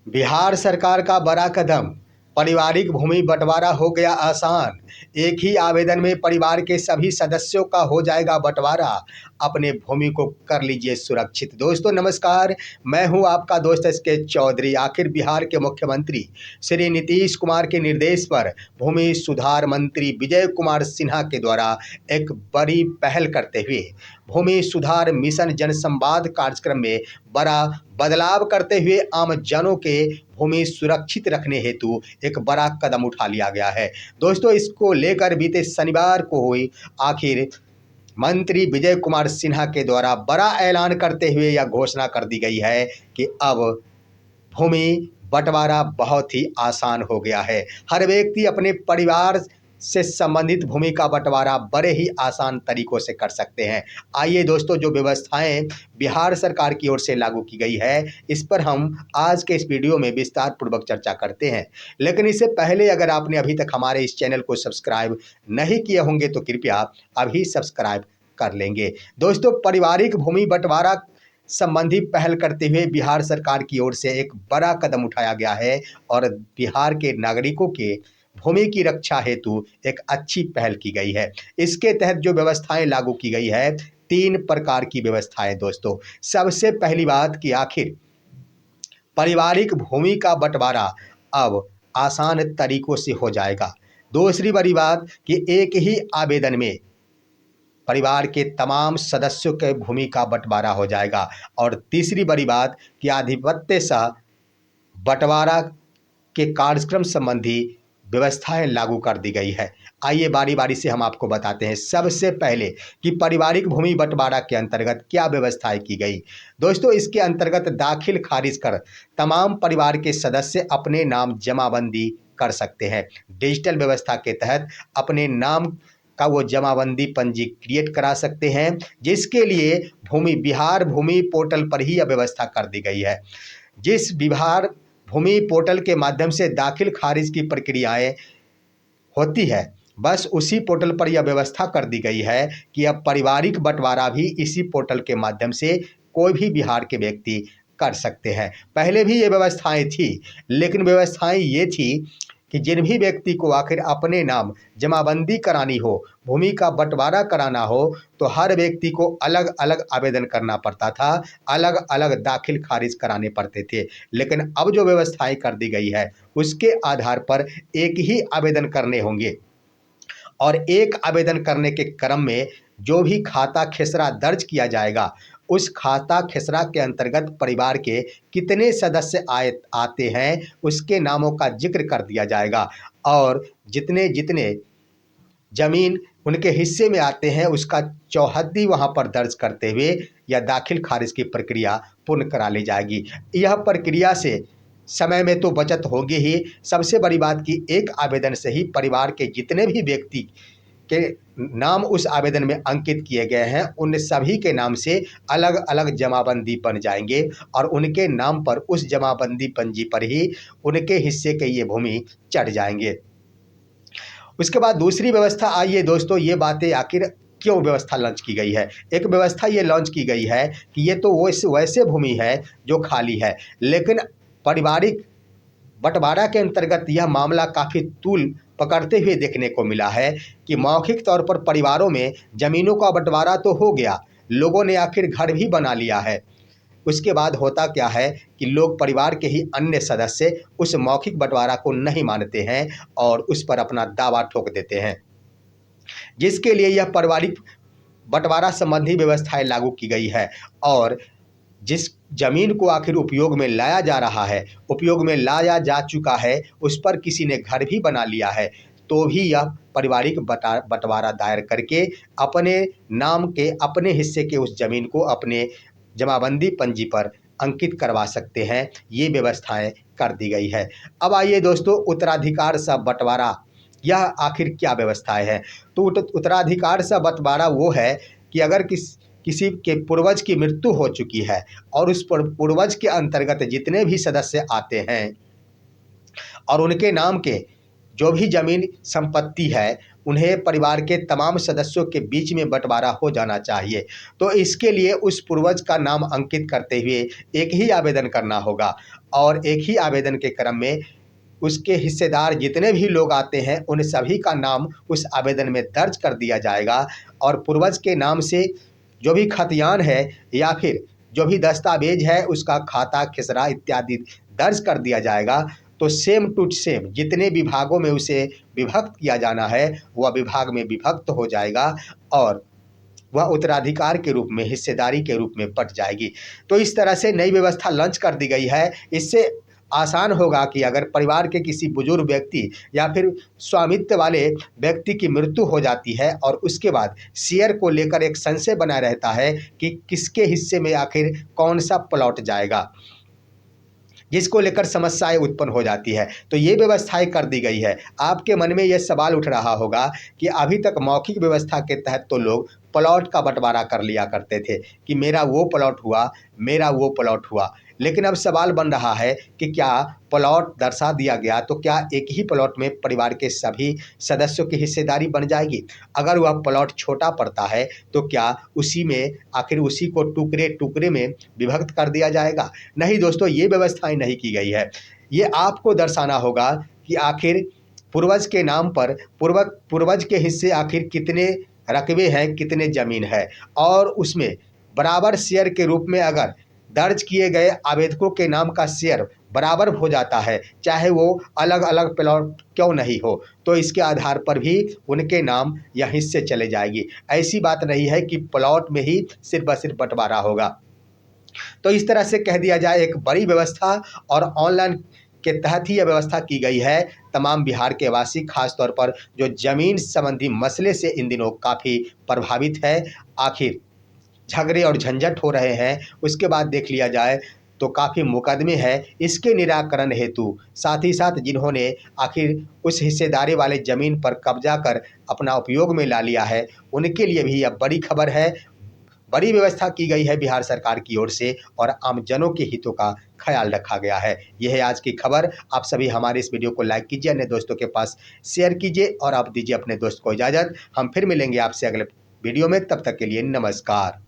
बिहार सरकार का बड़ा कदम, पारिवारिक भूमि बंटवारा हो गया आसान। एक ही आवेदन में परिवार के सभी सदस्यों का हो जाएगा बंटवारा। अपने भूमि को कर लीजिए सुरक्षित। दोस्तों नमस्कार, मैं हूं आपका दोस्त एसके चौधरी। आखिर बिहार के मुख्यमंत्री श्री नीतीश कुमार के निर्देश पर भूमि सुधार मंत्री विजय कुमार सिन्हा के द्वारा एक बड़ी पहल करते हुए भूमि सुधार मिशन जनसंवाद कार्यक्रम में बड़ा बदलाव करते हुए आमजनों के भूमि सुरक्षित रखने हेतु एक बड़ा कदम उठा लिया गया है। दोस्तों इसको लेकर बीते शनिवार को हुई आखिर मंत्री विजय कुमार सिन्हा के द्वारा बड़ा ऐलान करते हुए यह घोषणा कर दी गई है कि अब भूमि बंटवारा बहुत ही आसान हो गया है। हर व्यक्ति अपने परिवार से संबंधित भूमि का बंटवारा बड़े ही आसान तरीकों से कर सकते हैं। आइए दोस्तों, जो व्यवस्थाएं बिहार सरकार की ओर से लागू की गई है, इस पर हम आज के इस वीडियो में विस्तार पूर्वक चर्चा करते हैं। लेकिन इससे पहले अगर आपने अभी तक हमारे इस चैनल को सब्सक्राइब नहीं किए होंगे तो कृपया अभी सब्सक्राइब कर लेंगे। दोस्तों, पारिवारिक भूमि बंटवारा संबंधी पहल करते हुए बिहार सरकार की ओर से एक बड़ा कदम उठाया गया है और बिहार के नागरिकों के भूमि की रक्षा हेतु एक अच्छी पहल की गई है। इसके तहत जो व्यवस्थाएं लागू की गई है, 3 प्रकार की व्यवस्थाएं। दोस्तों, सबसे पहली बात कि आखिर पारिवारिक भूमि का बंटवारा अब आसान तरीकों से हो जाएगा। दूसरी बड़ी बात कि एक ही आवेदन में परिवार के तमाम सदस्यों के भूमि का बंटवारा हो जाएगा। और तीसरी बड़ी बात कि आधिपत्य सह बंटवारा के कार्यक्रम संबंधी व्यवस्थाएं लागू कर दी गई है। आइए बारी बारी से हम आपको बताते हैं। सबसे पहले कि पारिवारिक भूमि बंटवारा के अंतर्गत क्या व्यवस्थाएं की गई। दोस्तों, इसके अंतर्गत दाखिल खारिज कर तमाम परिवार के सदस्य अपने नाम जमाबंदी कर सकते हैं। डिजिटल व्यवस्था के तहत अपने नाम का वो जमाबंदी पंजी क्रिएट करा सकते हैं, जिसके लिए बिहार भूमि पोर्टल पर ही यह व्यवस्था कर दी गई है। जिस बिहार भूमि पोर्टल के माध्यम से दाखिल खारिज की प्रक्रियाएं होती है, बस उसी पोर्टल पर यह व्यवस्था कर दी गई है कि अब पारिवारिक बंटवारा भी इसी पोर्टल के माध्यम से कोई भी बिहार के व्यक्ति कर सकते हैं। पहले भी ये व्यवस्थाएं थी, लेकिन व्यवस्थाएं ये थी कि जिन भी व्यक्ति को आखिर अपने नाम जमाबंदी करानी हो, भूमि का बंटवारा कराना हो, तो हर व्यक्ति को अलग अलग आवेदन करना पड़ता था, अलग अलग दाखिल खारिज कराने पड़ते थे। लेकिन अब जो व्यवस्थाएं कर दी गई है, उसके आधार पर एक ही आवेदन करने होंगे और एक आवेदन करने के क्रम में जो भी खाता खेसरा दर्ज किया जाएगा, उस खाता खेसरा के अंतर्गत परिवार के कितने सदस्य आते हैं, उसके नामों का जिक्र कर दिया जाएगा और जितने जितने जमीन उनके हिस्से में आते हैं, उसका चौहद्दी वहां पर दर्ज करते हुए या दाखिल खारिज की प्रक्रिया पूर्ण करा ली जाएगी। यह प्रक्रिया से समय में तो बचत होगी ही, सबसे बड़ी बात कि एक आवेदन से ही परिवार के जितने भी व्यक्ति के नाम उस आवेदन में अंकित किए गए हैं, उन सभी के नाम से अलग अलग जमाबंदी बन जाएंगे और उनके नाम पर उस जमाबंदी पंजी पर ही उनके हिस्से के ये भूमि चढ़ जाएंगे। उसके बाद दूसरी व्यवस्था, आइए दोस्तों, ये बातें आखिर क्यों व्यवस्था लॉन्च की गई है। एक व्यवस्था ये लॉन्च की गई है कि ये तो वैसे भूमि है जो खाली है, लेकिन पारिवारिक बंटवारा के अंतर्गत यह मामला काफ़ी तूल पकड़ते हुए देखने को मिला है कि मौखिक तौर पर परिवारों में जमीनों का बंटवारा तो हो गया, लोगों ने आखिर घर भी बना लिया है। उसके बाद होता क्या है कि लोग, परिवार के ही अन्य सदस्य, उस मौखिक बंटवारा को नहीं मानते हैं और उस पर अपना दावा ठोक देते हैं, जिसके लिए यह पारिवारिक बंटवारा संबंधी व्यवस्थाएं लागू की गई है। और जिस जमीन को आखिर उपयोग में लाया जा रहा है, उपयोग में लाया जा चुका है, उस पर किसी ने घर भी बना लिया है, तो भी यह पारिवारिक बंटवारा दायर करके अपने नाम के अपने हिस्से के उस जमीन को अपने जमाबंदी पंजी पर अंकित करवा सकते हैं। ये व्यवस्थाएं कर दी गई है। अब आइए दोस्तों, उत्तराधिकार सह बंटवारा, यह आखिर क्या व्यवस्थाएं हैं। तो उत्तराधिकार सह बंटवारा वो है कि अगर किसी के पूर्वज की मृत्यु हो चुकी है और उस पूर्वज के अंतर्गत जितने भी सदस्य आते हैं और उनके नाम के जो भी जमीन संपत्ति है, उन्हें परिवार के तमाम सदस्यों के बीच में बंटवारा हो जाना चाहिए। तो इसके लिए उस पूर्वज का नाम अंकित करते हुए एक ही आवेदन करना होगा और एक ही आवेदन के क्रम में उसके हिस्सेदार जितने भी लोग आते हैं उन सभी का नाम उस आवेदन में दर्ज कर दिया जाएगा और पूर्वज के नाम से जो भी खतियान है या फिर जो भी दस्तावेज है उसका खाता खसरा इत्यादि दर्ज कर दिया जाएगा। तो सेम टू सेम जितने विभागों में उसे विभक्त किया जाना है वह विभाग में विभक्त हो जाएगा और वह उत्तराधिकार के रूप में हिस्सेदारी के रूप में बँट जाएगी। तो इस तरह से नई व्यवस्था लॉन्च कर दी गई है। इससे आसान होगा कि अगर परिवार के किसी बुजुर्ग व्यक्ति या फिर स्वामित्व वाले व्यक्ति की मृत्यु हो जाती है और उसके बाद शेयर को लेकर एक संशय बना रहता है कि किसके हिस्से में आखिर कौन सा प्लॉट जाएगा, जिसको लेकर समस्याएं उत्पन्न हो जाती है। तो ये व्यवस्थाएं कर दी गई है। आपके मन में यह सवाल उठ रहा होगा कि अभी तक मौखिक व्यवस्था के तहत तो लोग प्लॉट का बंटवारा कर लिया करते थे कि मेरा वो प्लॉट हुआ, मेरा वो प्लॉट हुआ, लेकिन अब सवाल बन रहा है कि क्या प्लॉट दर्शा दिया गया तो क्या एक ही प्लॉट में परिवार के सभी सदस्यों की हिस्सेदारी बन जाएगी? अगर वह प्लॉट छोटा पड़ता है तो क्या उसी में आखिर उसी को टुकड़े टुकड़े में विभक्त कर दिया जाएगा? नहीं दोस्तों, ये व्यवस्थाएं नहीं की गई है। ये आपको दर्शाना होगा कि आखिर पूर्वज के नाम पर पूर्वज के हिस्से आखिर कितने रकबे हैं, कितने ज़मीन है और उसमें बराबर शेयर के रूप में अगर दर्ज किए गए आवेदकों के नाम का शेयर बराबर हो जाता है, चाहे वो अलग अलग प्लॉट क्यों नहीं हो, तो इसके आधार पर भी उनके नाम या हिस्से चले जाएगी। ऐसी बात नहीं है कि प्लॉट में ही सिर्फ और सिर्फ बंटवारा होगा। तो इस तरह से कह दिया जाए एक बड़ी व्यवस्था और ऑनलाइन के तहत ही यह व्यवस्था की गई है। तमाम बिहार के वासी खास तौर पर जो जमीन संबंधी मसले से इन दिनों काफ़ी प्रभावित है, आखिर झगड़े और झंझट हो रहे हैं, उसके बाद देख लिया जाए तो काफ़ी मुकदमे हैं इसके निराकरण हेतु। साथ ही साथ जिन्होंने आखिर उस हिस्सेदारी वाले ज़मीन पर कब्जा कर अपना उपयोग में ला लिया है, उनके लिए भी यह बड़ी खबर है। बड़ी व्यवस्था की गई है बिहार सरकार की ओर से और आमजनों के हितों का ख्याल रखा गया है। यह है आज की खबर। आप सभी हमारे इस वीडियो को लाइक कीजिए, अन्य दोस्तों के पास शेयर कीजिए और आप दीजिए अपने दोस्त को इजाज़त। हम फिर मिलेंगे आपसे अगले वीडियो में, तब तक के लिए नमस्कार।